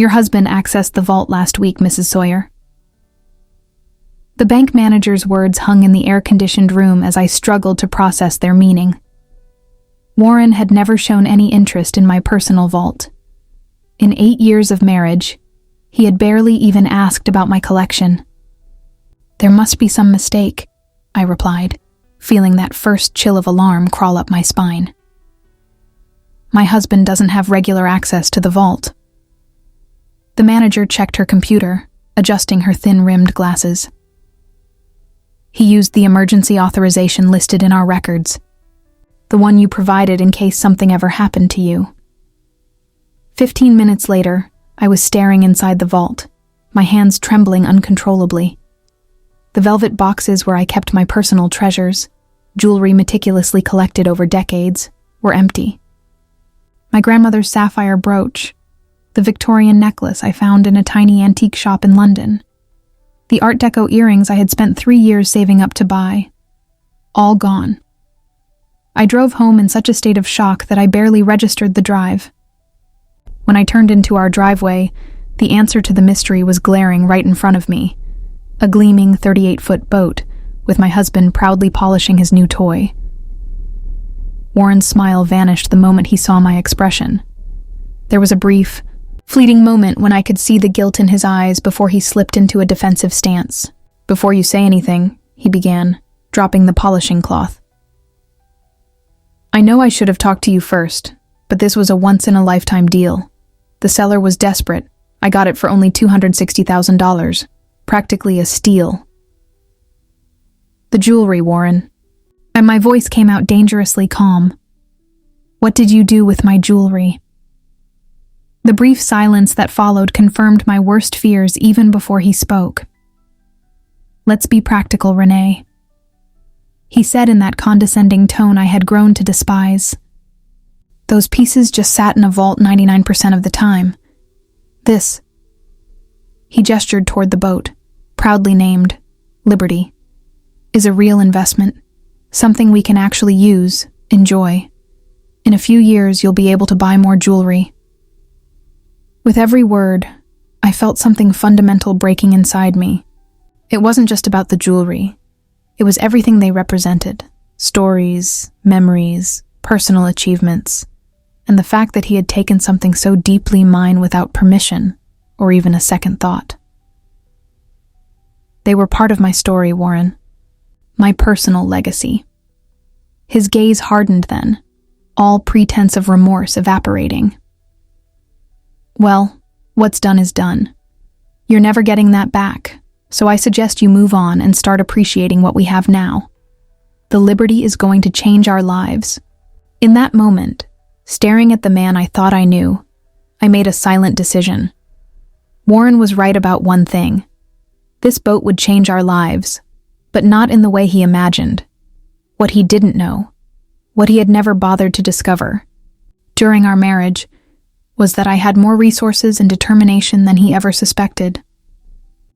Your husband accessed the vault last week, Mrs. Sawyer." The bank manager's words hung in the air-conditioned room as I struggled to process their meaning. Warren had never shown any interest in my personal vault. In 8 years of marriage, he had barely even asked about my collection. "There must be some mistake," I replied, feeling that first chill of alarm crawl up my spine. "My husband doesn't have regular access to the vault." The manager checked her computer, adjusting her thin-rimmed glasses. "He used the emergency authorization listed in our records, the one you provided in case something ever happened to you." 15 minutes later, I was staring inside the vault, my hands trembling uncontrollably. The velvet boxes where I kept my personal treasures, jewelry meticulously collected over decades, were empty. My grandmother's sapphire brooch, the Victorian necklace I found in a tiny antique shop in London, the Art Deco earrings I had spent 3 years saving up to buy, all gone. I drove home in such a state of shock that I barely registered the drive. When I turned into our driveway, the answer to the mystery was glaring right in front of me, a gleaming 38-foot boat with my husband proudly polishing his new toy. Warren's smile vanished the moment he saw my expression. There was a brief, fleeting moment when I could see the guilt in his eyes before he slipped into a defensive stance. "Before you say anything," he began, dropping the polishing cloth. "I know I should have talked to you first, but this was a once-in-a-lifetime deal. The seller was desperate. I got it for only $260,000, practically a steal." "The jewelry, Warren." And my voice came out dangerously calm. "What did you do with my jewelry?" The brief silence that followed confirmed my worst fears even before he spoke. "Let's be practical, Renee," he said in that condescending tone I had grown to despise. "Those pieces just sat in a vault 99% of the time. This," he gestured toward the boat, proudly named Liberty, "is a real investment, something we can actually use, enjoy. In a few years, you'll be able to buy more jewelry." With every word, I felt something fundamental breaking inside me. It wasn't just about the jewelry. It was everything they represented: stories, memories, personal achievements, and the fact that he had taken something so deeply mine without permission, or even a second thought. They were part of my story, Warren. My personal legacy. His gaze hardened then, all pretense of remorse evaporating. "Well, what's done is done. You're never getting that back, so I suggest you move on and start appreciating what we have now. The Liberty is going to change our lives." In that moment, staring at the man I thought I knew, I made a silent decision. Warren was right about one thing. This boat would change our lives, but not in the way he imagined. What he didn't know, what he had never bothered to discover, during our marriage, was that I had more resources and determination than he ever suspected.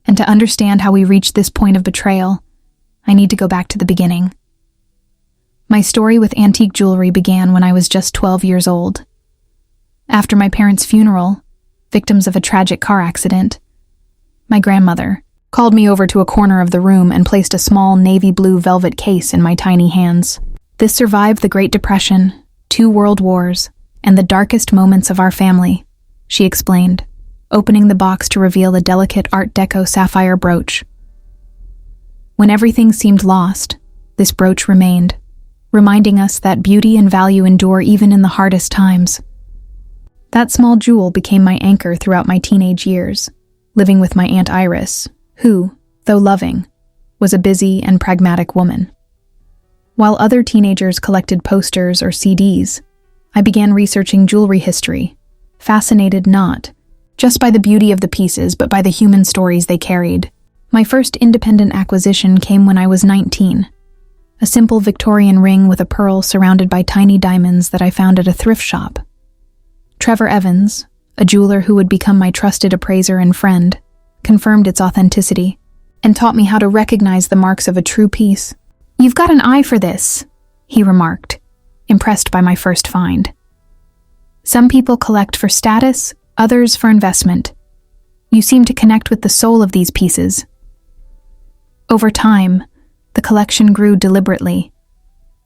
And to understand how we reached this point of betrayal, I need to go back to the beginning. My story with antique jewelry began when I was just 12 years old. After my parents' funeral, victims of a tragic car accident, my grandmother called me over to a corner of the room and placed a small navy blue velvet case in my tiny hands. "This survived the Great Depression, 2 world wars, and the darkest moments of our family," she explained, opening the box to reveal a delicate Art Deco sapphire brooch. When everything seemed lost, this brooch remained, reminding us that beauty and value endure even in the hardest times. That small jewel became my anchor throughout my teenage years, living with my Aunt Iris, who, though loving, was a busy and pragmatic woman. While other teenagers collected posters or CDs, I began researching jewelry history, fascinated not just by the beauty of the pieces, but by the human stories they carried. My first independent acquisition came when I was 19. A simple Victorian ring with a pearl surrounded by tiny diamonds that I found at a thrift shop. Trevor Evans, a jeweler who would become my trusted appraiser and friend, confirmed its authenticity and taught me how to recognize the marks of a true piece. "You've got an eye for this," he remarked, impressed by my first find. "Some people collect for status, others for investment. You seem to connect with the soul of these pieces. Over time, the collection grew deliberately.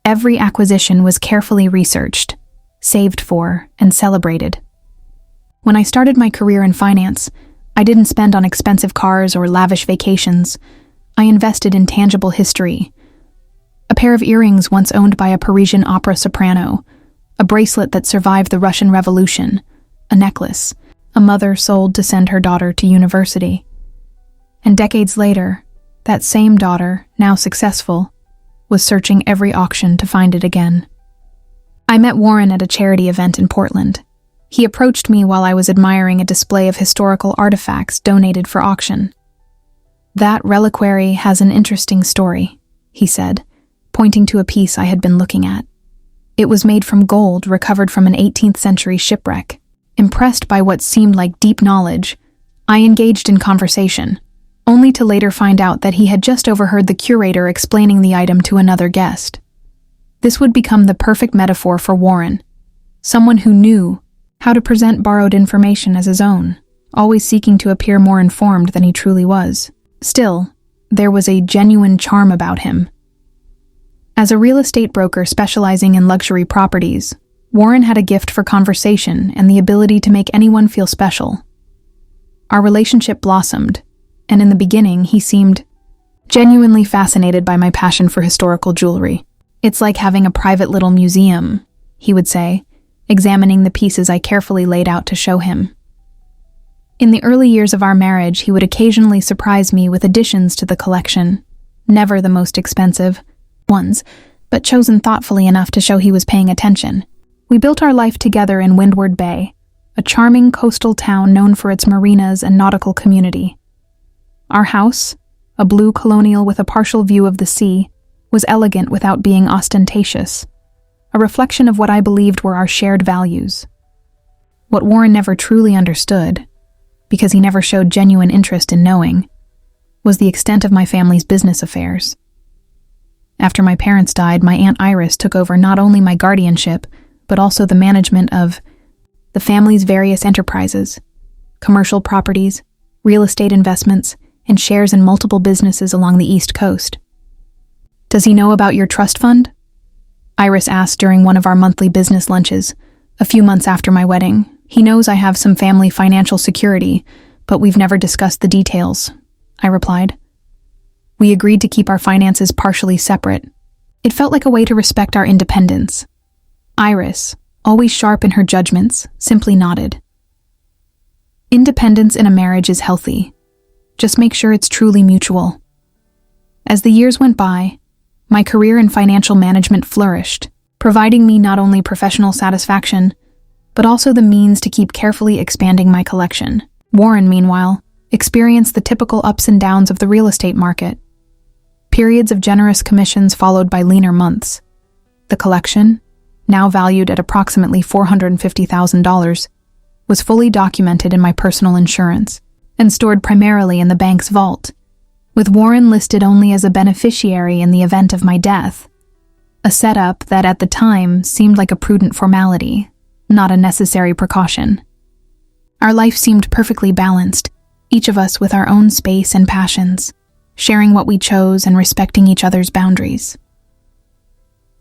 Every acquisition was carefully researched, saved for, and celebrated. When I started my career in finance, I didn't spend on expensive cars or lavish vacations. I invested in tangible history. A pair of earrings once owned by a Parisian opera soprano, a bracelet that survived the Russian Revolution, a necklace a mother sold to send her daughter to university. And decades later, that same daughter, now successful, was searching every auction to find it again. I met Warren at a charity event in Portland. He approached me while I was admiring a display of historical artifacts donated for auction. "That reliquary has an interesting story," he said, pointing to a piece I had been looking at. It was made from gold recovered from an 18th century shipwreck. Impressed by what seemed like deep knowledge, I engaged in conversation, only to later find out that he had just overheard the curator explaining the item to another guest. This would become the perfect metaphor for Warren, someone who knew how to present borrowed information as his own, always seeking to appear more informed than he truly was. Still, there was a genuine charm about him. As a real estate broker specializing in luxury properties, Warren had a gift for conversation and the ability to make anyone feel special. Our relationship blossomed, and in the beginning he seemed genuinely fascinated by my passion for historical jewelry. "It's like having a private little museum," he would say, examining the pieces I carefully laid out to show him. In the early years of our marriage, he would occasionally surprise me with additions to the collection, never the most expensive ones, but chosen thoughtfully enough to show he was paying attention. We built our life together in Windward Bay, a charming coastal town known for its marinas and nautical community. Our house, a blue colonial with a partial view of the sea, was elegant without being ostentatious, a reflection of what I believed were our shared values. What Warren never truly understood, because he never showed genuine interest in knowing, was the extent of my family's business affairs. After my parents died, my Aunt Iris took over not only my guardianship, but also the management of the family's various enterprises, commercial properties, real estate investments, and shares in multiple businesses along the East Coast. "Does he know about your trust fund?" Iris asked during one of our monthly business lunches, a few months after my wedding. "He knows I have some family financial security, but we've never discussed the details," I replied. We agreed to keep our finances partially separate. It felt like a way to respect our independence. Iris, always sharp in her judgments, simply nodded. Independence in a marriage is healthy. Just make sure it's truly mutual. As the years went by, my career in financial management flourished, providing me not only professional satisfaction, but also the means to keep carefully expanding my collection. Warren, meanwhile, experienced the typical ups and downs of the real estate market. Periods of generous commissions followed by leaner months. The collection, now valued at approximately $450,000, was fully documented in my personal insurance and stored primarily in the bank's vault, with Warren listed only as a beneficiary in the event of my death, a setup that at the time seemed like a prudent formality, not a necessary precaution. Our life seemed perfectly balanced, each of us with our own space and passions, sharing what we chose and respecting each other's boundaries.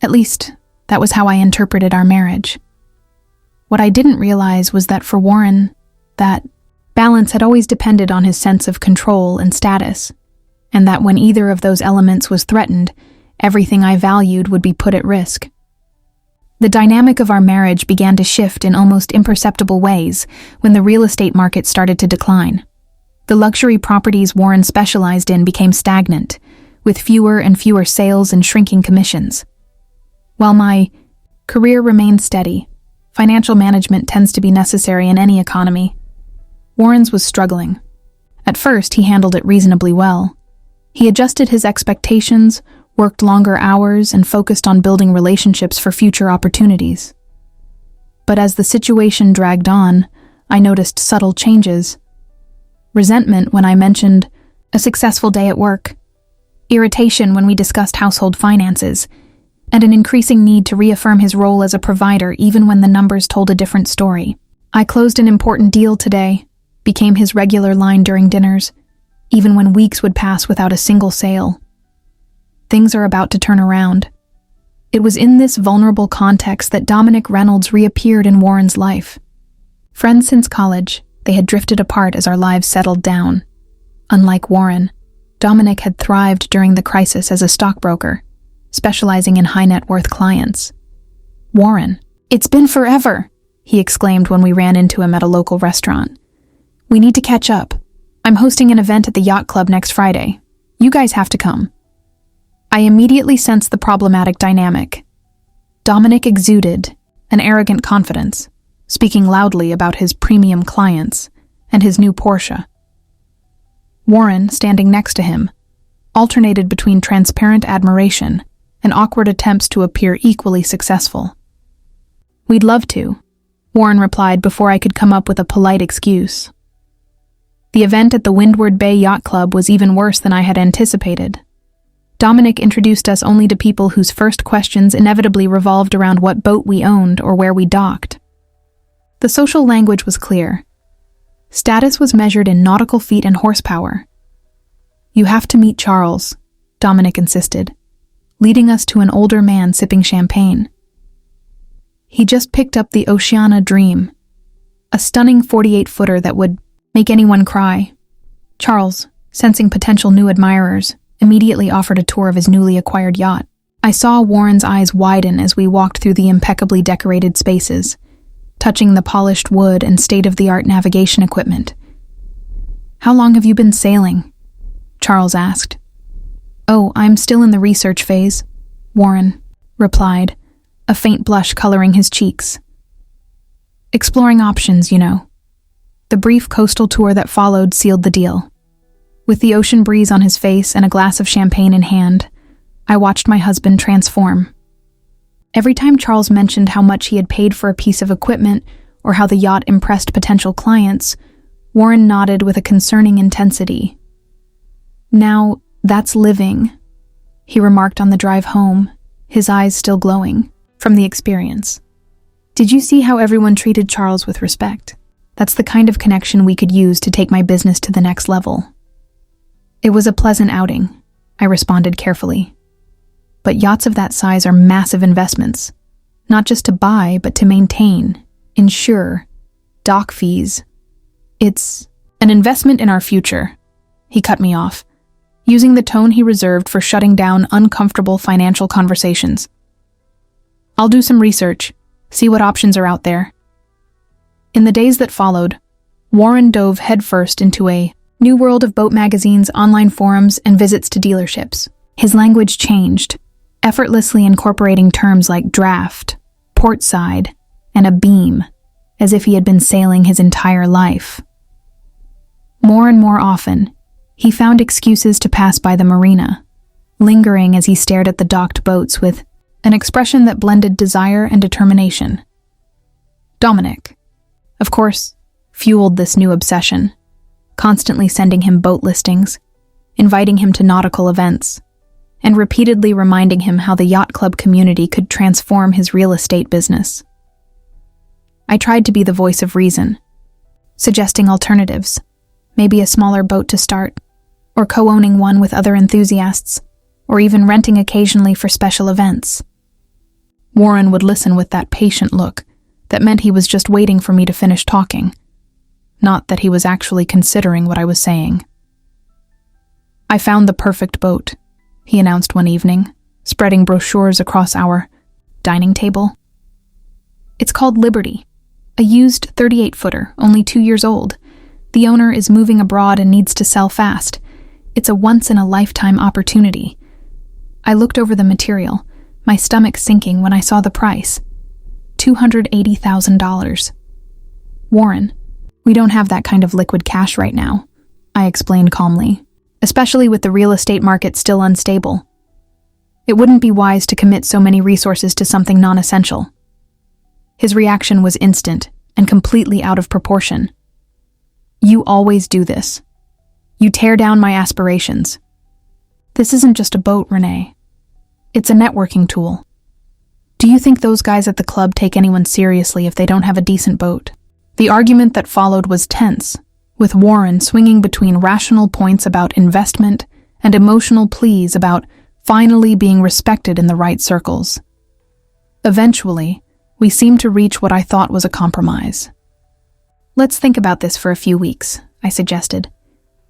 At least, that was how I interpreted our marriage. What I didn't realize was that for Warren, that balance had always depended on his sense of control and status, and that when either of those elements was threatened, everything I valued would be put at risk. The dynamic of our marriage began to shift in almost imperceptible ways when the real estate market started to decline. The luxury properties Warren specialized in became stagnant, with fewer and fewer sales and shrinking commissions. While my career remained steady, financial management tends to be necessary in any economy. Warren's was struggling. At first, he handled it reasonably well. He adjusted his expectations, worked longer hours, and focused on building relationships for future opportunities. But as the situation dragged on, I noticed subtle changes. Resentment when I mentioned a successful day at work, irritation when we discussed household finances, and an increasing need to reaffirm his role as a provider even when the numbers told a different story. "I closed an important deal today," became his regular line during dinners, even when weeks would pass without a single sale. Things are about to turn around. It was in this vulnerable context that Dominic Reynolds reappeared in Warren's life. Friends since college, they had drifted apart as our lives settled down. Unlike Warren, Dominic had thrived during the crisis as a stockbroker, specializing in high-net-worth clients. "Warren, it's been forever," he exclaimed when we ran into him at a local restaurant. "We need to catch up. I'm hosting an event at the yacht club next Friday. You guys have to come." I immediately sensed the problematic dynamic. Dominic exuded an arrogant confidence, speaking loudly about his premium clients and his new Porsche. Warren, standing next to him, alternated between transparent admiration and awkward attempts to appear equally successful. "We'd love to," Warren replied before I could come up with a polite excuse. The event at the Windward Bay Yacht Club was even worse than I had anticipated. Dominic introduced us only to people whose first questions inevitably revolved around what boat we owned or where we docked. The social language was clear. Status was measured in nautical feet and horsepower. "You have to meet Charles," Dominic insisted, leading us to an older man sipping champagne. He just picked up the Oceana Dream, a stunning 48-footer that would make anyone cry. Charles, sensing potential new admirers, immediately offered a tour of his newly acquired yacht. I saw Warren's eyes widen as we walked through the impeccably decorated spaces, touching the polished wood and state-of-the-art navigation equipment. "How long have you been sailing?" Charles asked. "Oh, I'm still in the research phase," Warren replied, a faint blush coloring his cheeks. "Exploring options, you know." The brief coastal tour that followed sealed the deal. With the ocean breeze on his face and a glass of champagne in hand, I watched my husband transform. Every time Charles mentioned how much he had paid for a piece of equipment or how the yacht impressed potential clients, Warren nodded with a concerning intensity. "Now, that's living," he remarked on the drive home, his eyes still glowing from the experience. "Did you see how everyone treated Charles with respect? That's the kind of connection we could use to take my business to the next level." "It was a pleasant outing," I responded carefully. "But yachts of that size are massive investments, not just to buy, but to maintain, insure, dock fees. It's an investment in our future," he cut me off, using the tone he reserved for shutting down uncomfortable financial conversations. "I'll do some research, see what options are out there." In the days that followed, Warren dove headfirst into a new world of boat magazines, online forums, and visits to dealerships. His language changed, effortlessly incorporating terms like draft, portside, and a beam, as if he had been sailing his entire life. More and more often, he found excuses to pass by the Marina, lingering as he stared at the docked boats with an expression that blended desire and determination. Dominic, of course, fueled this new obsession, constantly sending him boat listings, inviting him to nautical events, and repeatedly reminding him how the yacht club community could transform his real estate business. I tried to be the voice of reason, suggesting alternatives, maybe a smaller boat to start, or co-owning one with other enthusiasts, or even renting occasionally for special events. Warren would listen with that patient look that meant he was just waiting for me to finish talking, not that he was actually considering what I was saying. "I found the perfect boat," he announced one evening, spreading brochures across our dining table. "It's called Liberty, a used 38-footer, only 2 years old. The owner is moving abroad and needs to sell fast. It's a once-in-a-lifetime opportunity." I looked over the material, my stomach sinking when I saw the price. $280,000. "Warren, we don't have that kind of liquid cash right now," I explained calmly, "especially with the real estate market still unstable. It wouldn't be wise to commit so many resources to something non-essential." His reaction was instant and completely out of proportion. "You always do this. You tear down my aspirations. This isn't just a boat, Renee. It's a networking tool. Do you think those guys at the club take anyone seriously if they don't have a decent boat?" The argument that followed was tense, with Warren swinging between rational points about investment and emotional pleas about finally being respected in the right circles. Eventually, we seemed to reach what I thought was a compromise. "Let's think about this for a few weeks," I suggested.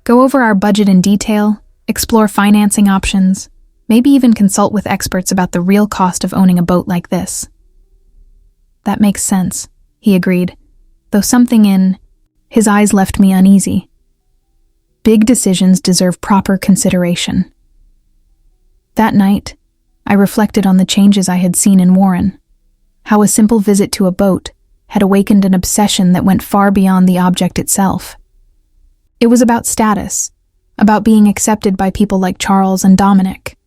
"Go over our budget in detail, explore financing options, maybe even consult with experts about the real cost of owning a boat like this." "That makes sense," he agreed, though something in his eyes left me uneasy. Big decisions deserve proper consideration. That night, I reflected on the changes I had seen in Warren, how a simple visit to a boat had awakened an obsession that went far beyond the object itself. It was about status, about being accepted by people like Charles and Dominic,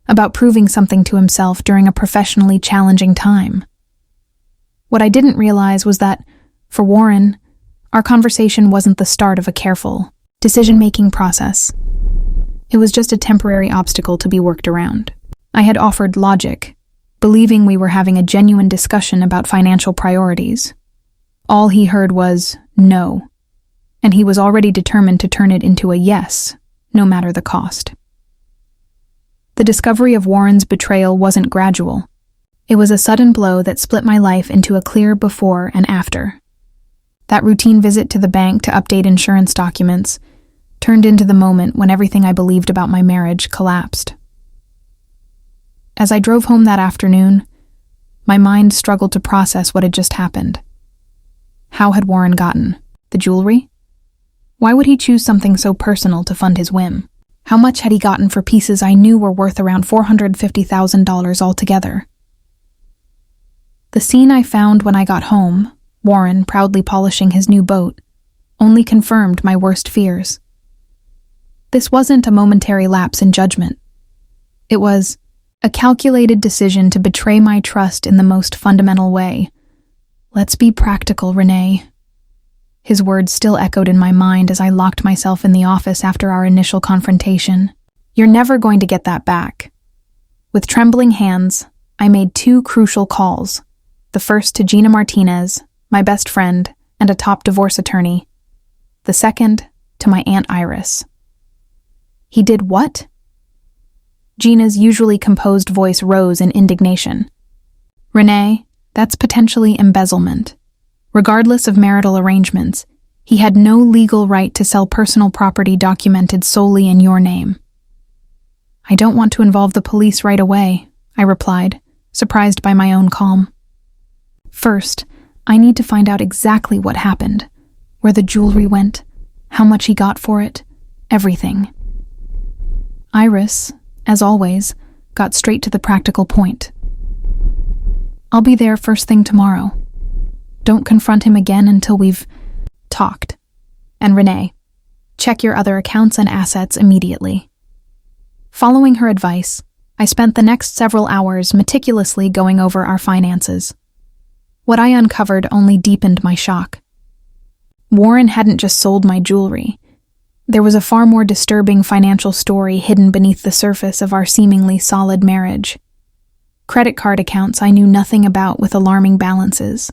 about proving something to himself during a professionally challenging time. What I didn't realize was that, for Warren, our conversation wasn't the start of a careful, decision-making process. It was just a temporary obstacle to be worked around. I had offered logic, believing we were having a genuine discussion about financial priorities. All he heard was no, and he was already determined to turn it into a yes, no matter the cost. The discovery of Warren's betrayal wasn't gradual. It was a sudden blow that split my life into a clear before and after. That routine visit to the bank to update insurance documents turned into the moment when everything I believed about my marriage collapsed. As I drove home that afternoon, my mind struggled to process what had just happened. How had Warren gotten the jewelry? Why would he choose something so personal to fund his whim? How much had he gotten for pieces I knew were worth around $450,000 altogether? The scene I found when I got home, Warren proudly polishing his new boat, only confirmed my worst fears. This wasn't a momentary lapse in judgment. It was a calculated decision to betray my trust in the most fundamental way. "Let's be practical, Renee." His words still echoed in my mind as I locked myself in the office after our initial confrontation. "You're never going to get that back." With trembling hands, I made 2 crucial calls. The first to Gina Martinez, my best friend and a top divorce attorney. The second to my Aunt Iris. "He did what?" Gina's usually composed voice rose in indignation. "Renee, that's potentially embezzlement. Regardless of marital arrangements, he had no legal right to sell personal property documented solely in your name." "I don't want to involve the police right away," I replied, surprised by my own calm. "First, I need to find out exactly what happened, where the jewelry went, how much he got for it, everything." Iris, as always, got straight to the practical point. "I'll be there first thing tomorrow. Don't confront him again until we've talked. And Renee, check your other accounts and assets immediately." Following her advice, I spent the next several hours meticulously going over our finances. What I uncovered only deepened my shock. Warren hadn't just sold my jewelry. There was a far more disturbing financial story hidden beneath the surface of our seemingly solid marriage. Credit card accounts I knew nothing about with alarming balances.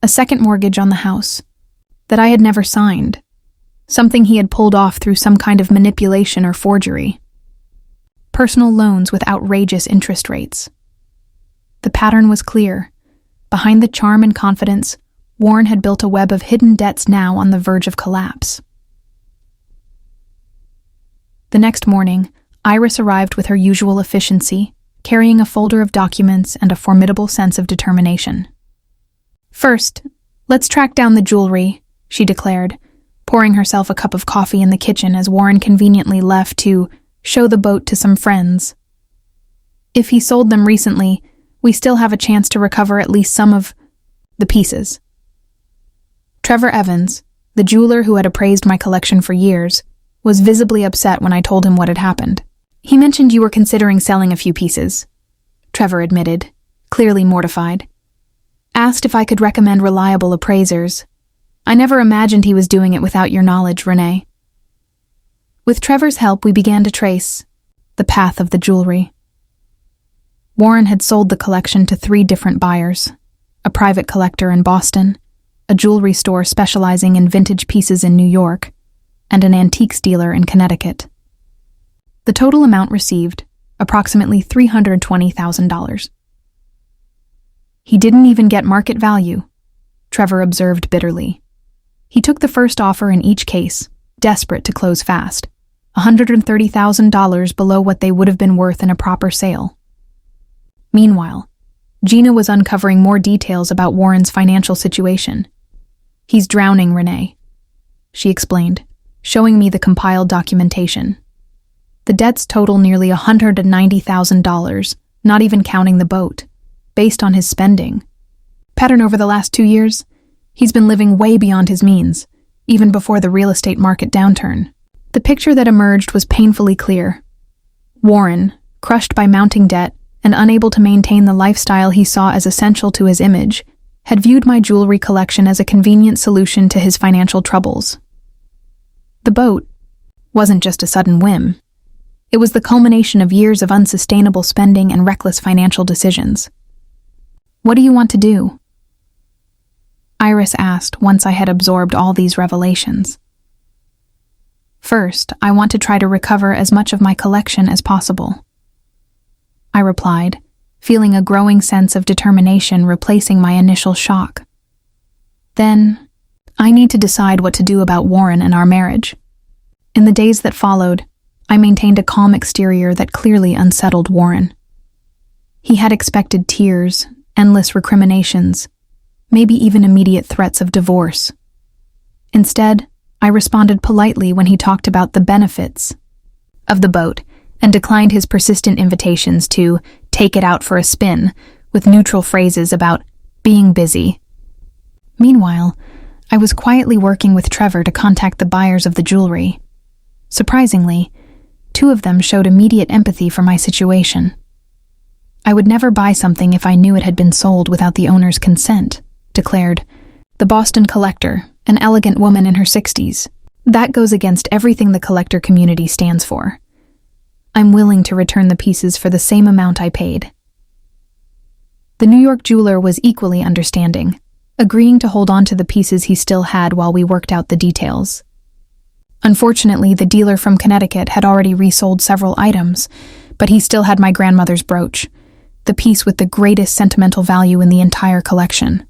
A second mortgage on the house that I had never signed, something he had pulled off through some kind of manipulation or forgery. Personal loans with outrageous interest rates. The pattern was clear. Behind the charm and confidence, Warren had built a web of hidden debts now on the verge of collapse. The next morning, Iris arrived with her usual efficiency, carrying a folder of documents and a formidable sense of determination. "First, let's track down the jewelry," she declared, pouring herself a cup of coffee in the kitchen as Warren conveniently left to show the boat to some friends. If he sold them recently, we still have a chance to recover at least some of the pieces. Trevor Evans, the jeweler who had appraised my collection for years, was visibly upset when I told him what had happened. "He mentioned you were considering selling a few pieces," Trevor admitted, clearly mortified. "Asked if I could recommend reliable appraisers. I never imagined he was doing it without your knowledge, Renee." With Trevor's help, we began to trace the path of the jewelry. Warren had sold the collection to 3 different buyers, a private collector in Boston, a jewelry store specializing in vintage pieces in New York, and an antiques dealer in Connecticut. The total amount received, approximately $320,000. He didn't even get market value, Trevor observed bitterly. He took the first offer in each case, desperate to close fast, $130,000 below what they would have been worth in a proper sale. Meanwhile, Gina was uncovering more details about Warren's financial situation. "He's drowning, Renee," she explained, showing me the compiled documentation. "The debts total nearly $190,000, not even counting the boat, based on his spending. Pattern over the last 2 years, he's been living way beyond his means, even before the real estate market downturn." The picture that emerged was painfully clear. Warren, crushed by mounting debt and unable to maintain the lifestyle he saw as essential to his image, had viewed my jewelry collection as a convenient solution to his financial troubles. The boat wasn't just a sudden whim. It was the culmination of years of unsustainable spending and reckless financial decisions. "What do you want to do?" Iris asked once I had absorbed all these revelations. "First, I want to try to recover as much of my collection as possible," I replied, feeling a growing sense of determination replacing my initial shock. "Then, I need to decide what to do about Warren and our marriage." In the days that followed, I maintained a calm exterior that clearly unsettled Warren. He had expected tears, endless recriminations, maybe even immediate threats of divorce. Instead, I responded politely when he talked about the benefits of the boat and declined his persistent invitations to take it out for a spin with neutral phrases about being busy. Meanwhile, I was quietly working with Trevor to contact the buyers of the jewelry. Surprisingly, 2 of them showed immediate empathy for my situation. "I would never buy something if I knew it had been sold without the owner's consent," declared the Boston collector, an elegant woman in her 60s. "That goes against everything the collector community stands for. I'm willing to return the pieces for the same amount I paid." The New York jeweler was equally understanding, agreeing to hold on to the pieces he still had while we worked out the details. Unfortunately, the dealer from Connecticut had already resold several items, but he still had my grandmother's brooch, the piece with the greatest sentimental value in the entire collection.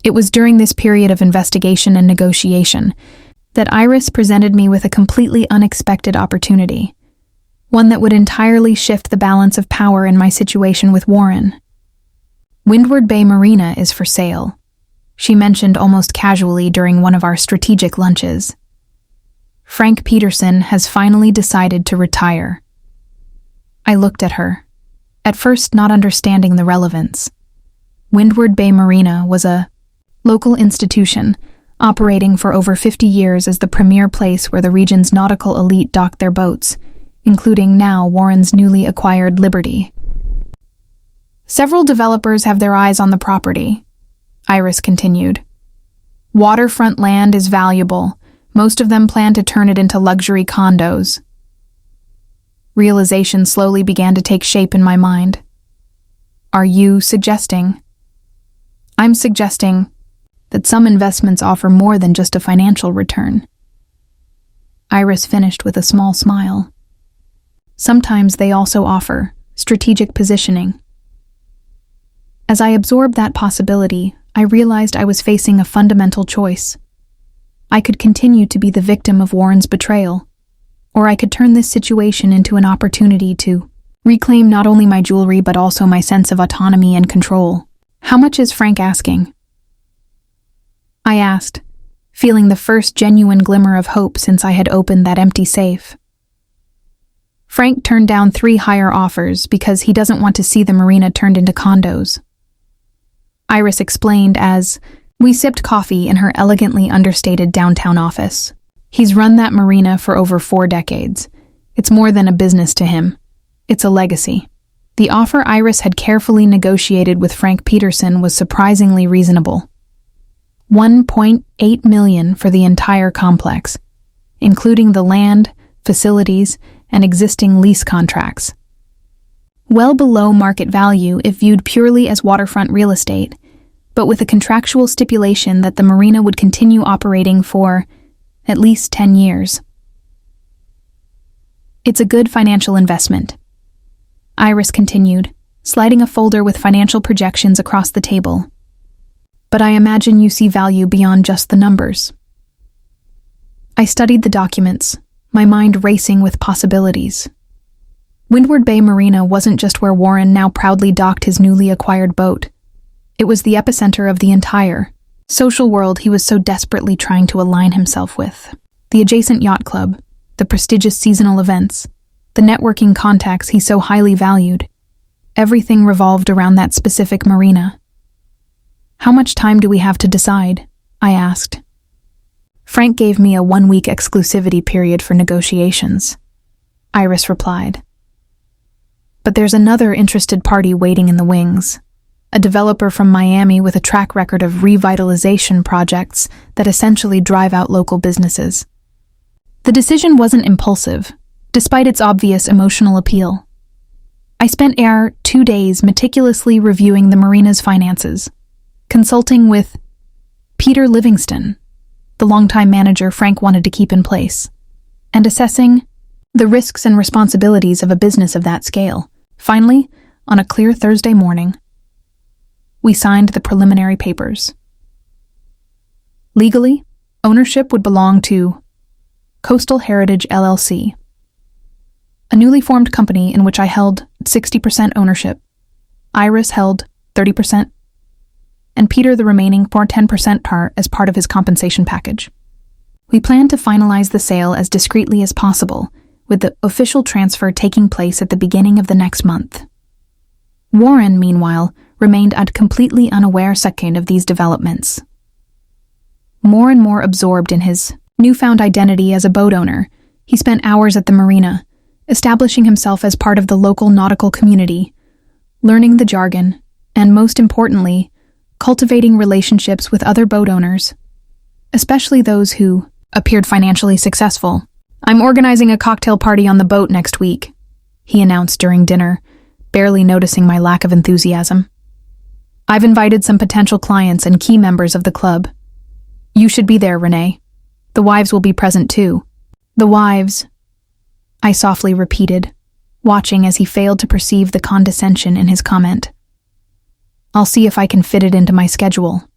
It was during this period of investigation and negotiation that Iris presented me with a completely unexpected opportunity, one that would entirely shift the balance of power in my situation with Warren. "Windward Bay Marina is for sale," she mentioned almost casually during one of our strategic lunches. "Frank Peterson has finally decided to retire." I looked at her, at first not understanding the relevance. Windward Bay Marina was a local institution operating for over 50 years as the premier place where the region's nautical elite docked their boats, including now Warren's newly acquired Liberty. "Several developers have their eyes on the property," Iris continued. "Waterfront land is valuable. Most of them plan to turn it into luxury condos." Realization slowly began to take shape in my mind. "Are you suggesting?" "I'm suggesting that some investments offer more than just a financial return." Iris finished with a small smile. "Sometimes they also offer strategic positioning." As I absorbed that possibility, I realized I was facing a fundamental choice. I could continue to be the victim of Warren's betrayal, or I could turn this situation into an opportunity to reclaim not only my jewelry but also my sense of autonomy and control. "How much is Frank asking?" I asked, feeling the first genuine glimmer of hope since I had opened that empty safe. "Frank turned down 3 higher offers because he doesn't want to see the marina turned into condos," Iris explained as we sipped coffee in her elegantly understated downtown office. "He's run that marina for over 4 decades. It's more than a business to him. It's a legacy." The offer Iris had carefully negotiated with Frank Peterson was surprisingly reasonable. $1.8 million for the entire complex, including the land, facilities, and existing lease contracts. Well below market value if viewed purely as waterfront real estate, but with a contractual stipulation that the marina would continue operating for at least 10 years. It's a good financial investment, Iris continued, sliding a folder with financial projections across the table. But I imagine you see value beyond just the numbers. I studied the documents, my mind racing with possibilities. Windward Bay Marina wasn't just where Warren now proudly docked his newly acquired boat. It was the epicenter of the entire social world he was so desperately trying to align himself with. The adjacent yacht club, the prestigious seasonal events, the networking contacts he so highly valued. Everything revolved around that specific marina. How much time do we have to decide? I asked. Frank gave me a 1-week exclusivity period for negotiations, Iris replied. But there's another interested party waiting in the wings, a developer from Miami with a track record of revitalization projects that essentially drive out local businesses. The decision wasn't impulsive, despite its obvious emotional appeal. I spent 2 days meticulously reviewing the marina's finances, consulting with Peter Livingston, the longtime manager Frank wanted to keep in place, and assessing the risks and responsibilities of a business of that scale. Finally, on a clear Thursday morning, we signed the preliminary papers. Legally, ownership would belong to Coastal Heritage LLC, a newly formed company in which I held 60% ownership. Iris held 30%, and Peter the remaining 10% part as part of his compensation package. We planned to finalize the sale as discreetly as possible, with the official transfer taking place at the beginning of the next month. Warren, meanwhile, remained completely unaware of these developments. More and more absorbed in his newfound identity as a boat owner, he spent hours at the marina, establishing himself as part of the local nautical community, learning the jargon, and most importantly, cultivating relationships with other boat owners, especially those who appeared financially successful. I'm organizing a cocktail party on the boat next week, he announced during dinner, barely noticing my lack of enthusiasm. I've invited some potential clients and key members of the club. You should be there, Renee. The wives will be present too. The wives, I softly repeated, watching as he failed to perceive the condescension in his comment. I'll see if I can fit it into my schedule.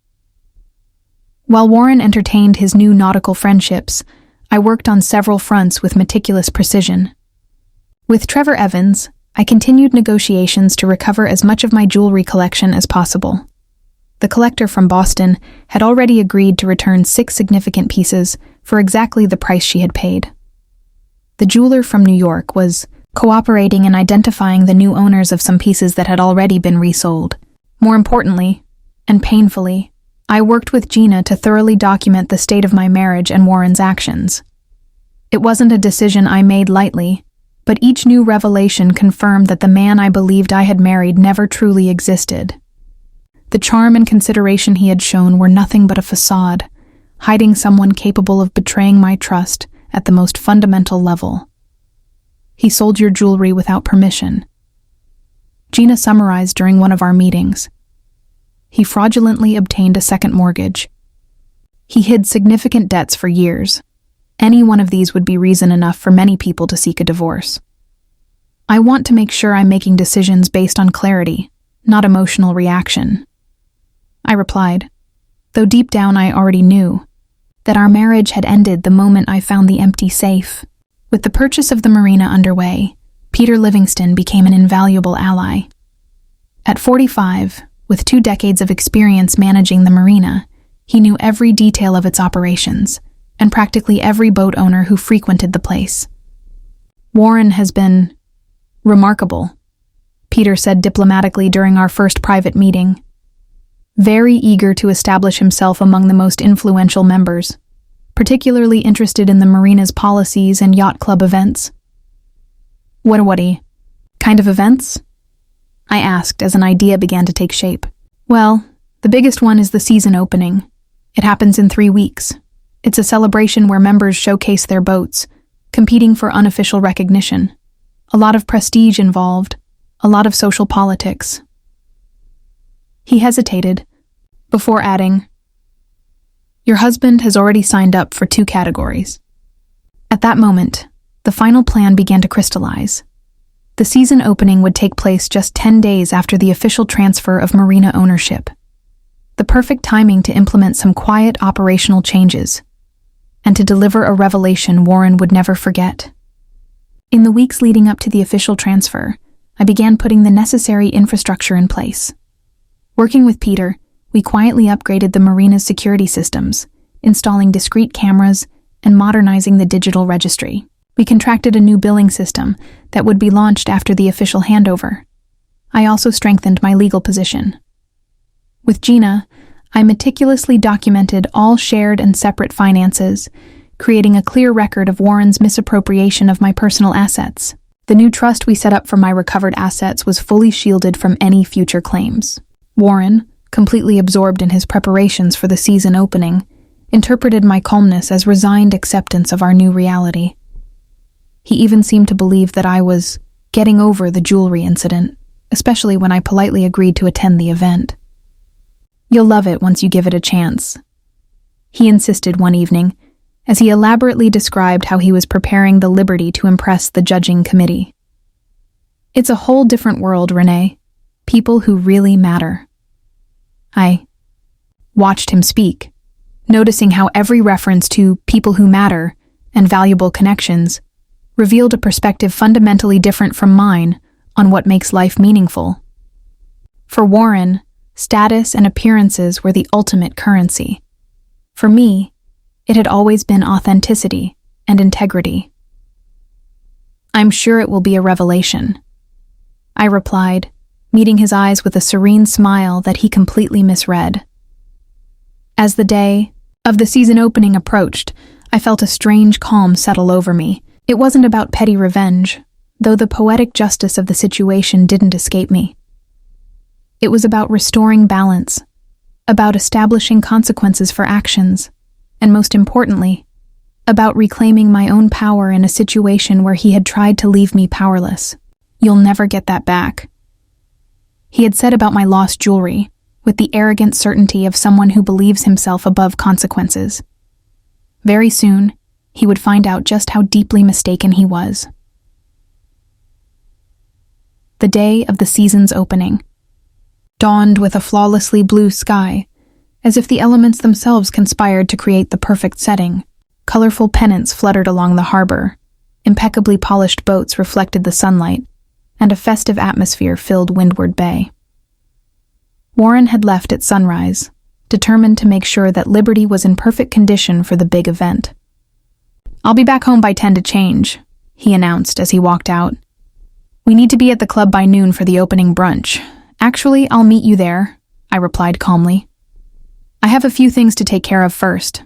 While Warren entertained his new nautical friendships, I worked on several fronts with meticulous precision. With Trevor Evans, I continued negotiations to recover as much of my jewelry collection as possible. The collector from Boston had already agreed to return 6 significant pieces for exactly the price she had paid. The jeweler from New York was cooperating in identifying the new owners of some pieces that had already been resold. More importantly, and painfully, I worked with Gina to thoroughly document the state of my marriage and Warren's actions. It wasn't a decision I made lightly, but each new revelation confirmed that the man I believed I had married never truly existed. The charm and consideration he had shown were nothing but a facade, hiding someone capable of betraying my trust at the most fundamental level. He sold your jewelry without permission. Gina summarized during one of our meetings. He fraudulently obtained a second mortgage. He hid significant debts for years. Any one of these would be reason enough for many people to seek a divorce. I want to make sure I'm making decisions based on clarity, not emotional reaction. I replied, though deep down I already knew that our marriage had ended the moment I found the empty safe. With the purchase of the marina underway, Peter Livingston became an invaluable ally. At 45, with 2 decades of experience managing the marina, he knew every detail of its operations, and practically every boat owner who frequented the place. Warren has been remarkable, Peter said diplomatically during our first private meeting. Very eager to establish himself among the most influential members, particularly interested in the marina's policies and yacht club events. What kind of events? I asked as an idea began to take shape. Well, the biggest one is the season opening. It happens in 3 weeks. It's a celebration where members showcase their boats, competing for unofficial recognition. A lot of prestige involved, a lot of social politics. He hesitated, before adding, "Your husband has already signed up for 2 categories." At that moment, the final plan began to crystallize. The season opening would take place just 10 days after the official transfer of Marina ownership. The perfect timing to implement some quiet operational changes and to deliver a revelation Warren would never forget. In the weeks leading up to the official transfer, I began putting the necessary infrastructure in place. Working with Peter, we quietly upgraded the Marina's security systems, installing discrete cameras and modernizing the digital registry. We contracted a new billing system that would be launched after the official handover. I also strengthened my legal position. With Gina, I meticulously documented all shared and separate finances, creating a clear record of Warren's misappropriation of my personal assets. The new trust we set up for my recovered assets was fully shielded from any future claims. Warren, completely absorbed in his preparations for the season opening, interpreted my calmness as resigned acceptance of our new reality. He even seemed to believe that I was getting over the jewelry incident, especially when I politely agreed to attend the event. "You'll love it once you give it a chance," he insisted one evening, as he elaborately described how he was preparing the Liberty to impress the judging committee. "It's a whole different world, Renee. People who really matter." I watched him speak, noticing how every reference to people who matter and valuable connections revealed a perspective fundamentally different from mine on what makes life meaningful. For Warren, status and appearances were the ultimate currency. For me, it had always been authenticity and integrity. "I'm sure it will be a revelation," I replied, meeting his eyes with a serene smile that he completely misread. As the day of the season opening approached, I felt a strange calm settle over me. It wasn't about petty revenge, though the poetic justice of the situation didn't escape me. It was about restoring balance, about establishing consequences for actions, and most importantly, about reclaiming my own power in a situation where he had tried to leave me powerless. "You'll never get that back," he had said about my lost jewelry, with the arrogant certainty of someone who believes himself above consequences. Very soon, he would find out just how deeply mistaken he was. The day of the season's opening dawned with a flawlessly blue sky, as if the elements themselves conspired to create the perfect setting. Colorful pennants fluttered along the harbor, impeccably polished boats reflected the sunlight, and a festive atmosphere filled Windward Bay. Warren had left at sunrise, determined to make sure that Liberty was in perfect condition for the big event. "I'll be back home by 10 to change," he announced as he walked out. "We need to be at the club by noon for the opening brunch. Actually, I'll meet you there," I replied calmly. "I have a few things to take care of first."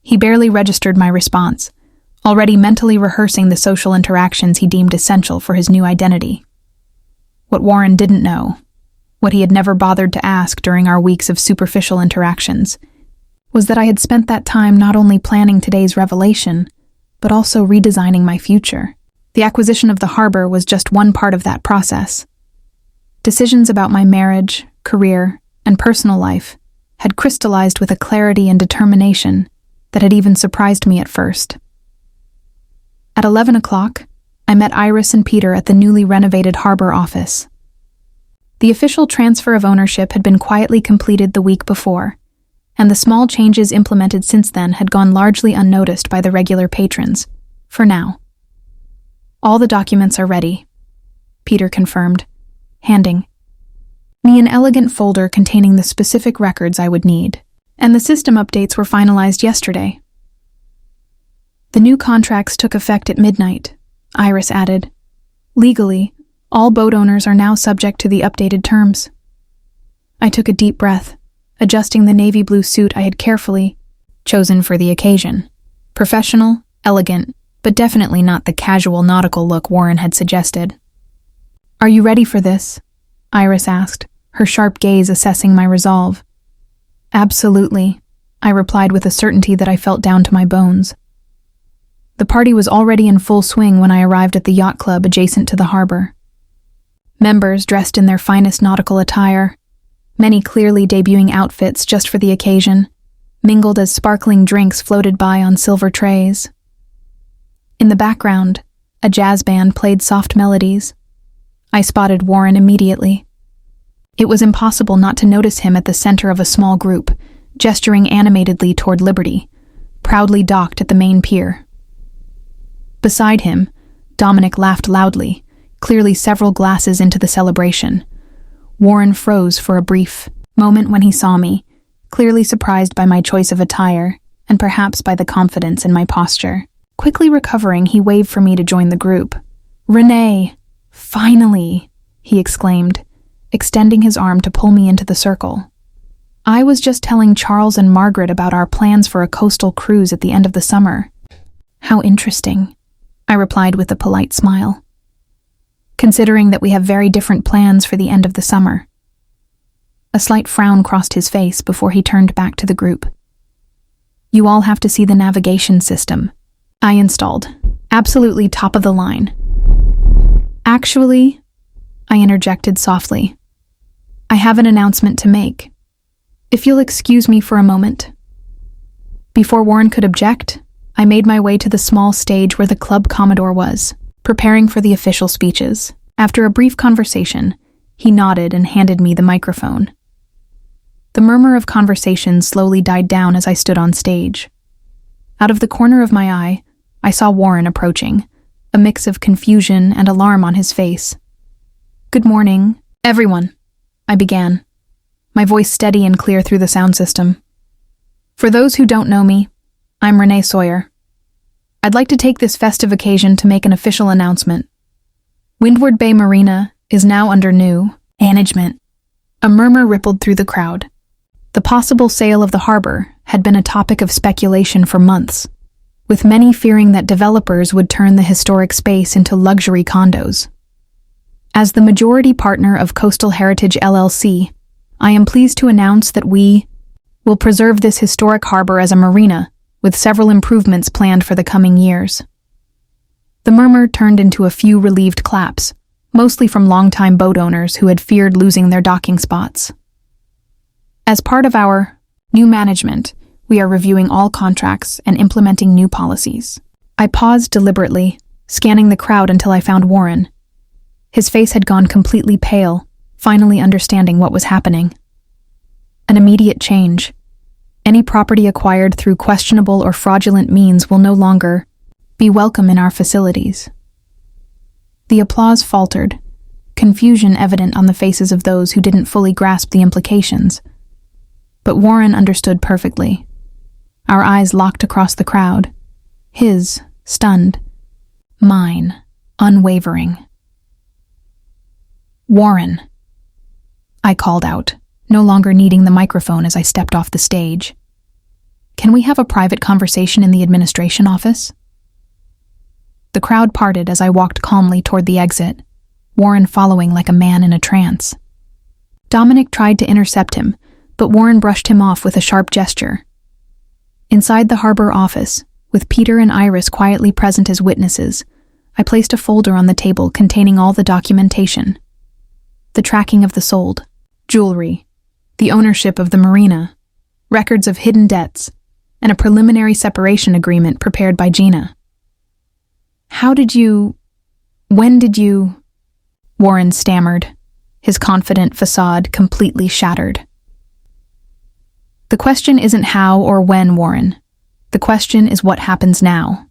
He barely registered my response, already mentally rehearsing the social interactions he deemed essential for his new identity. What Warren didn't know, what he had never bothered to ask during our weeks of superficial interactions, was that I had spent that time not only planning today's revelation, but also redesigning my future. The acquisition of the harbor was just one part of that process. Decisions about my marriage, career, and personal life had crystallized with a clarity and determination that had even surprised me at first. At 11 o'clock, I met Iris and Peter at the newly renovated harbor office. The official transfer of ownership had been quietly completed the week before, and the small changes implemented since then had gone largely unnoticed by the regular patrons, for now. "All the documents are ready," Peter confirmed, handing me an elegant folder containing the specific records I would need, and the system updates were finalized yesterday. "The new contracts took effect at midnight," Iris added. "Legally, all boat owners are now subject to the updated terms." I took a deep breath, adjusting the navy blue suit I had carefully chosen for the occasion. Professional, elegant, but definitely not the casual nautical look Warren had suggested. "Are you ready for this?" Iris asked, her sharp gaze assessing my resolve. "Absolutely," I replied with a certainty that I felt down to my bones. The party was already in full swing when I arrived at the yacht club adjacent to the harbor. Members dressed in their finest nautical attire, many clearly debuting outfits just for the occasion, mingled as sparkling drinks floated by on silver trays. In the background, a jazz band played soft melodies. I spotted Warren immediately. It was impossible not to notice him at the center of a small group, gesturing animatedly toward Liberty, proudly docked at the main pier. Beside him, Dominic laughed loudly, clearly several glasses into the celebration. Warren froze for a brief moment when he saw me, clearly surprised by my choice of attire, and perhaps by the confidence in my posture. Quickly recovering, he waved for me to join the group. "Renee! Finally!" he exclaimed, extending his arm to pull me into the circle. "I was just telling Charles and Margaret about our plans for a coastal cruise at the end of the summer." "How interesting," I replied with a polite smile, "considering that we have very different plans for the end of the summer." A slight frown crossed his face before he turned back to the group. "You all have to see the navigation system I installed. Absolutely top of the line." "Actually," I interjected softly, "I have an announcement to make. If you'll excuse me for a moment." Before Warren could object, I made my way to the small stage where the club commodore was, preparing for the official speeches. After a brief conversation, he nodded and handed me the microphone. The murmur of conversation slowly died down as I stood on stage. Out of the corner of my eye, I saw Warren approaching, a mix of confusion and alarm on his face. "Good morning, everyone," I began, my voice steady and clear through the sound system. "For those who don't know me, I'm Renee Sawyer. I'd like to take this festive occasion to make an official announcement. Windward Bay Marina is now under new management." A murmur rippled through the crowd. The possible sale of the harbor had been a topic of speculation for months, with many fearing that developers would turn the historic space into luxury condos. As the majority partner of Coastal Heritage LLC, I am pleased to announce that we will preserve this historic harbor as a marina, with several improvements planned for the coming years. The murmur turned into a few relieved claps, mostly from longtime boat owners who had feared losing their docking spots. As part of our new management, we are reviewing all contracts and implementing new policies. I paused deliberately, scanning the crowd until I found Warren. His face had gone completely pale, finally understanding what was happening. An immediate change. Any property acquired through questionable or fraudulent means will no longer be welcome in our facilities. The applause faltered, confusion evident on the faces of those who didn't fully grasp the implications. But Warren understood perfectly. Our eyes locked across the crowd. His, stunned. Mine, unwavering. "Warren," I called out, no longer needing the microphone as I stepped off the stage. "Can we have a private conversation in the administration office?" The crowd parted as I walked calmly toward the exit, Warren following like a man in a trance. Dominic tried to intercept him, but Warren brushed him off with a sharp gesture. Inside the harbor office, with Peter and Iris quietly present as witnesses, I placed a folder on the table containing all the documentation. The tracking of the sold jewelry, the ownership of the marina, records of hidden debts, and a preliminary separation agreement prepared by Gina. When did you? Warren stammered, his confident facade completely shattered. "The question isn't how or when, Warren. The question is what happens now."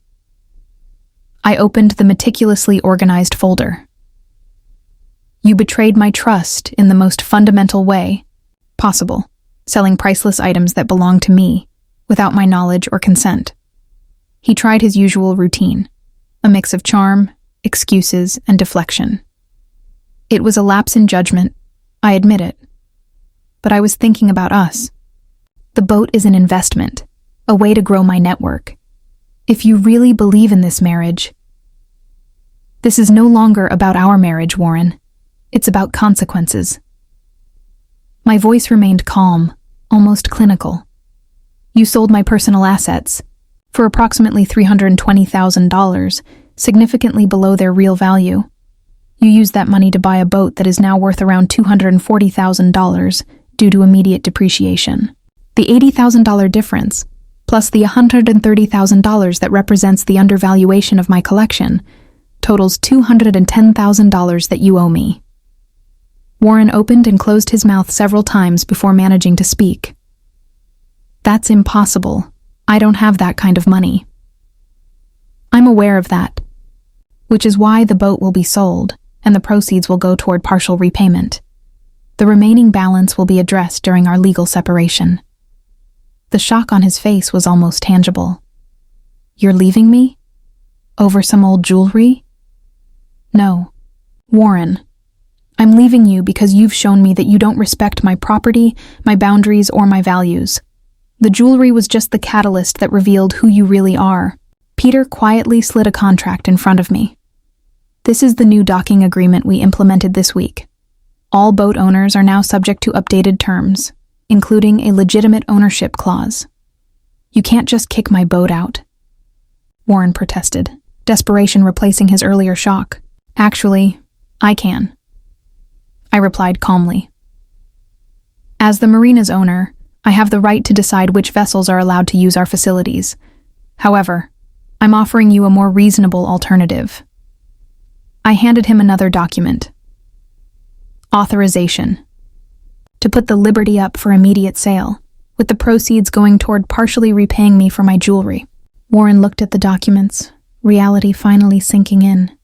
I opened the meticulously organized folder. "You betrayed my trust in the most fundamental way possible, selling priceless items that belong to me, without my knowledge or consent." He tried his usual routine, a mix of charm, excuses, and deflection. "It was a lapse in judgment, I admit it. But I was thinking about us. The boat is an investment, a way to grow my network. If you really believe in this marriage..." "This is no longer about our marriage, Warren. It's about consequences." My voice remained calm, almost clinical. "You sold my personal assets for approximately $320,000, significantly below their real value. You used that money to buy a boat that is now worth around $240,000, due to immediate depreciation. The $80,000 difference, plus the $130,000 that represents the undervaluation of my collection, totals $210,000 that you owe me. Warren opened and closed his mouth several times before managing to speak. That's impossible. I don't have that kind of money. I'm aware of that, which is why the boat will be sold and the proceeds will go toward partial repayment. The remaining balance will be addressed during our legal separation. The shock on his face was almost tangible. You're leaving me? Over some old jewelry? No. Warren, I'm leaving you because you've shown me that you don't respect my property, my boundaries, or my values. The jewelry was just the catalyst that revealed who you really are. Peter quietly slid a contract in front of me. This is the new docking agreement we implemented this week. All boat owners are now subject to updated terms, including a legitimate ownership clause. You can't just kick my boat out. Warren protested, desperation replacing his earlier shock. Actually, I can. I replied calmly. As the Marina's owner, I have the right to decide which vessels are allowed to use our facilities. However, I'm offering you a more reasonable alternative. I handed him another document. Authorization. To put the Liberty up for immediate sale, with the proceeds going toward partially repaying me for my jewelry. Warren looked at the documents, reality finally sinking in.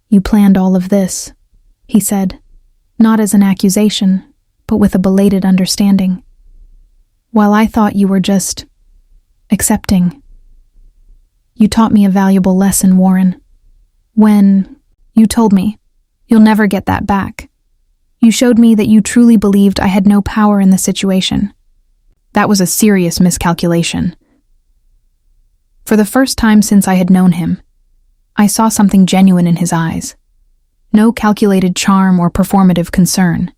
You planned all of this, he said, not as an accusation, but with a belated understanding. While I thought you were just accepting. You taught me a valuable lesson, Warren. When you told me, you'll never get that back. You showed me that you truly believed I had no power in the situation. That was a serious miscalculation. For the first time since I had known him, I saw something genuine in his eyes. No calculated charm or performative concern,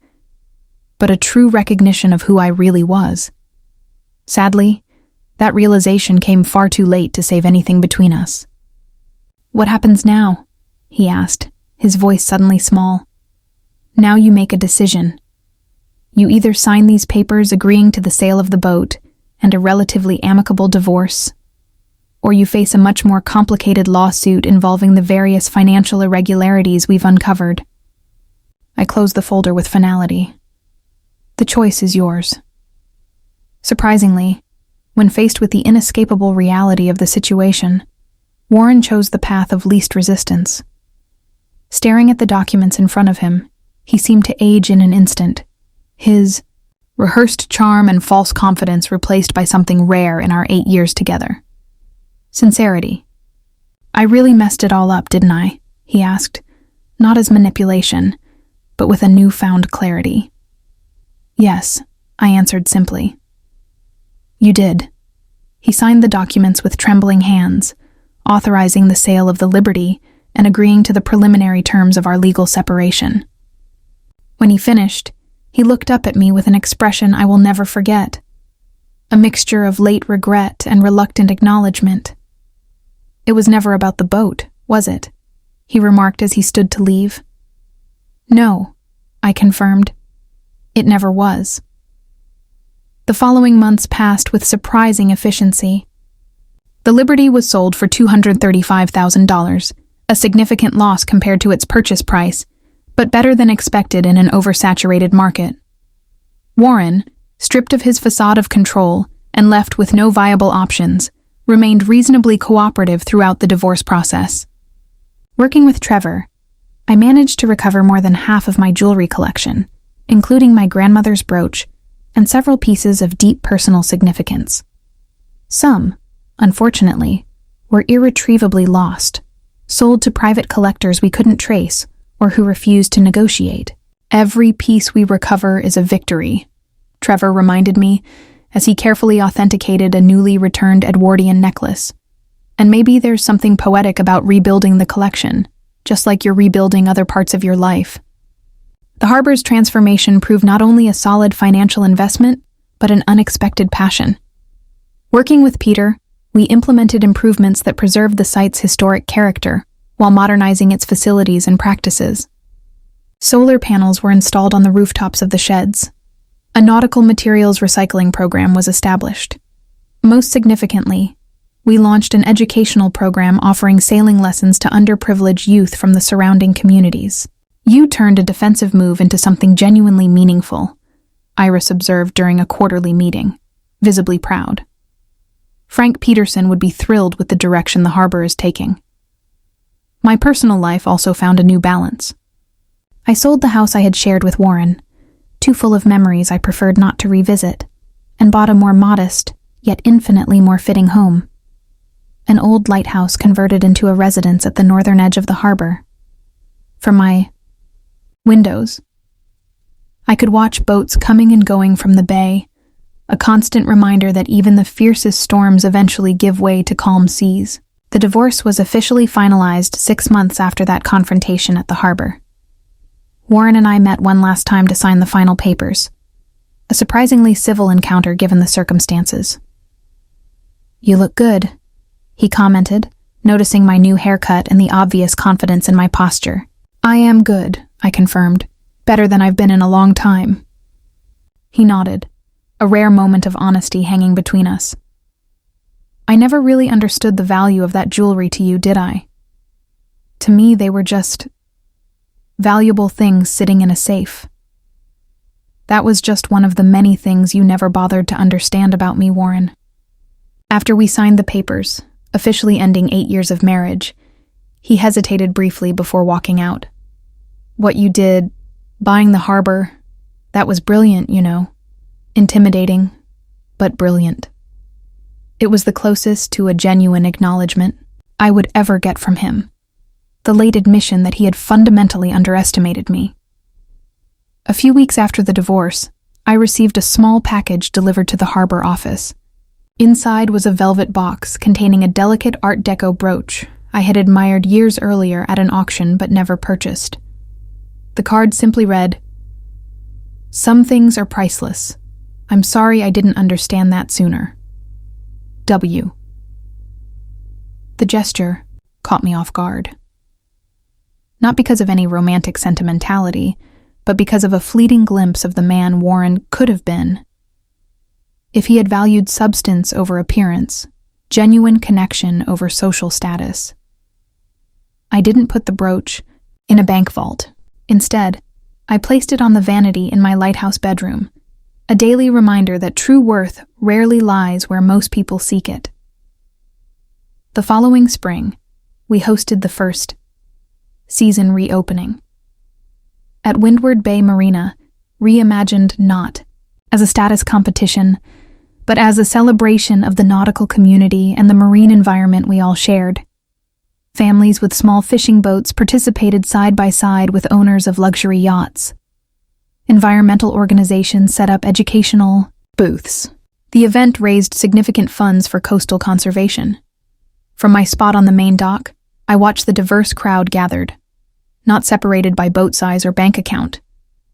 but a true recognition of who I really was. Sadly, that realization came far too late to save anything between us. What happens now? He asked, his voice suddenly small. Now you make a decision. You either sign these papers agreeing to the sale of the boat and a relatively amicable divorce, or you face a much more complicated lawsuit involving the various financial irregularities we've uncovered. I closed the folder with finality. The choice is yours. Surprisingly, when faced with the inescapable reality of the situation, Warren chose the path of least resistance. Staring at the documents in front of him, he seemed to age in an instant, his rehearsed charm and false confidence replaced by something rare in our 8 years together. Sincerity. I really messed it all up, didn't I? He asked, not as manipulation, but with a newfound clarity. Yes, I answered simply. You did. He signed the documents with trembling hands, authorizing the sale of the Liberty and agreeing to the preliminary terms of our legal separation. When he finished, he looked up at me with an expression I will never forget, a mixture of late regret and reluctant acknowledgement. It was never about the boat, was it? He remarked as he stood to leave. No, I confirmed. It never was. The following months passed with surprising efficiency. The Liberty was sold for $235,000, a significant loss compared to its purchase price, but better than expected in an oversaturated market. Warren, stripped of his facade of control and left with no viable options, remained reasonably cooperative throughout the divorce process. Working with Trevor, I managed to recover more than half of my jewelry collection, including my grandmother's brooch and several pieces of deep personal significance. Some, unfortunately, were irretrievably lost, sold to private collectors we couldn't trace or who refused to negotiate. Every piece we recover is a victory, Trevor reminded me as he carefully authenticated a newly returned Edwardian necklace. And maybe there's something poetic about rebuilding the collection, just like you're rebuilding other parts of your life. The harbor's transformation proved not only a solid financial investment, but an unexpected passion. Working with Peter, we implemented improvements that preserved the site's historic character while modernizing its facilities and practices. Solar panels were installed on the rooftops of the sheds, A nautical materials recycling program was established. Most significantly, we launched an educational program offering sailing lessons to underprivileged youth from the surrounding communities. You turned a defensive move into something genuinely meaningful, Iris observed during a quarterly meeting, visibly proud. Frank Peterson would be thrilled with the direction the harbor is taking. My personal life also found a new balance. I sold the house I had shared with Warren, too full of memories I preferred not to revisit, and bought a more modest, yet infinitely more fitting home. An old lighthouse converted into a residence at the northern edge of the harbor. From my windows, I could watch boats coming and going from the bay, a constant reminder that even the fiercest storms eventually give way to calm seas. The divorce was officially finalized 6 months after that confrontation at the harbor. Warren and I met one last time to sign the final papers, a surprisingly civil encounter given the circumstances. "You look good," he commented, noticing my new haircut and the obvious confidence in my posture. "I am good," I confirmed. "Better than I've been in a long time." He nodded, a rare moment of honesty hanging between us. "I never really understood the value of that jewelry to you, did I? To me, they were just valuable things sitting in a safe. That was just one of the many things you never bothered to understand about me, Warren." After we signed the papers, officially ending 8 years of marriage, he hesitated briefly before walking out. "What you did, buying the harbor, that was brilliant, you know. Intimidating, but brilliant." It was the closest to a genuine acknowledgement I would ever get from him, the late admission that he had fundamentally underestimated me. A few weeks after the divorce, I received a small package delivered to the harbor office. Inside was a velvet box containing a delicate Art Deco brooch I had admired years earlier at an auction but never purchased. The card simply read, "Some things are priceless. I'm sorry I didn't understand that sooner. W." The gesture caught me off guard. Not because of any romantic sentimentality, but because of a fleeting glimpse of the man Warren could have been. If he had valued substance over appearance, genuine connection over social status. I didn't put the brooch in a bank vault. Instead, I placed it on the vanity in my lighthouse bedroom, a daily reminder that true worth rarely lies where most people seek it. The following spring, we hosted the first season reopening. At Windward Bay Marina, reimagined not as a status competition, but as a celebration of the nautical community and the marine environment we all shared. Families with small fishing boats participated side by side with owners of luxury yachts. Environmental organizations set up educational booths. The event raised significant funds for coastal conservation. From my spot on the main dock, I watched the diverse crowd gathered, not separated by boat size or bank account,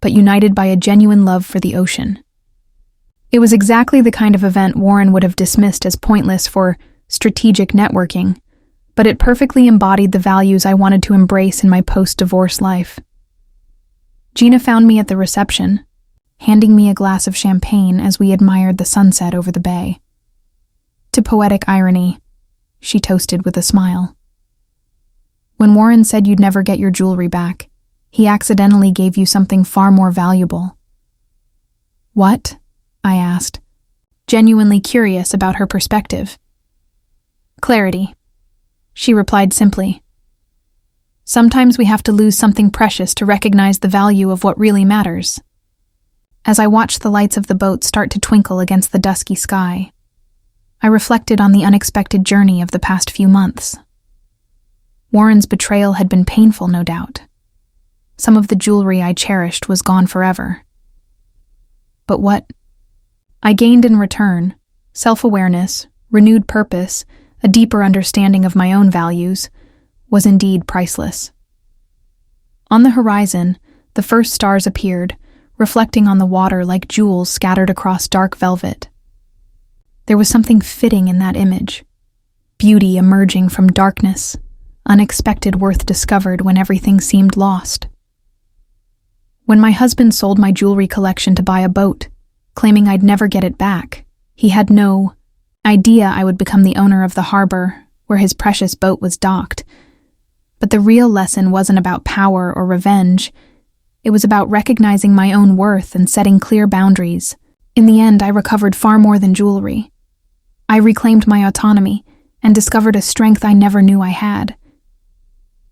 but united by a genuine love for the ocean. It was exactly the kind of event Warren would have dismissed as pointless for strategic networking, but it perfectly embodied the values I wanted to embrace in my post-divorce life. Gina found me at the reception, handing me a glass of champagne as we admired the sunset over the bay. To poetic irony, she toasted with a smile. "When Warren said you'd never get your jewelry back, he accidentally gave you something far more valuable." "What?" I asked, genuinely curious about her perspective. "Clarity," she replied simply. "Sometimes we have to lose something precious to recognize the value of what really matters." As I watched the lights of the boat start to twinkle against the dusky sky, I reflected on the unexpected journey of the past few months. Warren's betrayal had been painful, no doubt. Some of the jewelry I cherished was gone forever. But what I gained in return, self-awareness, renewed purpose, a deeper understanding of my own values, was indeed priceless. On the horizon, the first stars appeared, reflecting on the water like jewels scattered across dark velvet. There was something fitting in that image, beauty emerging from darkness, unexpected worth discovered when everything seemed lost. When my husband sold my jewelry collection to buy a boat, claiming I'd never get it back. He had no idea I would become the owner of the harbor where his precious boat was docked. But the real lesson wasn't about power or revenge. It was about recognizing my own worth and setting clear boundaries. In the end, I recovered far more than jewelry. I reclaimed my autonomy and discovered a strength I never knew I had.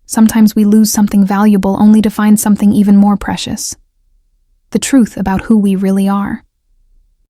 Sometimes we lose something valuable only to find something even more precious. The truth about who we really are.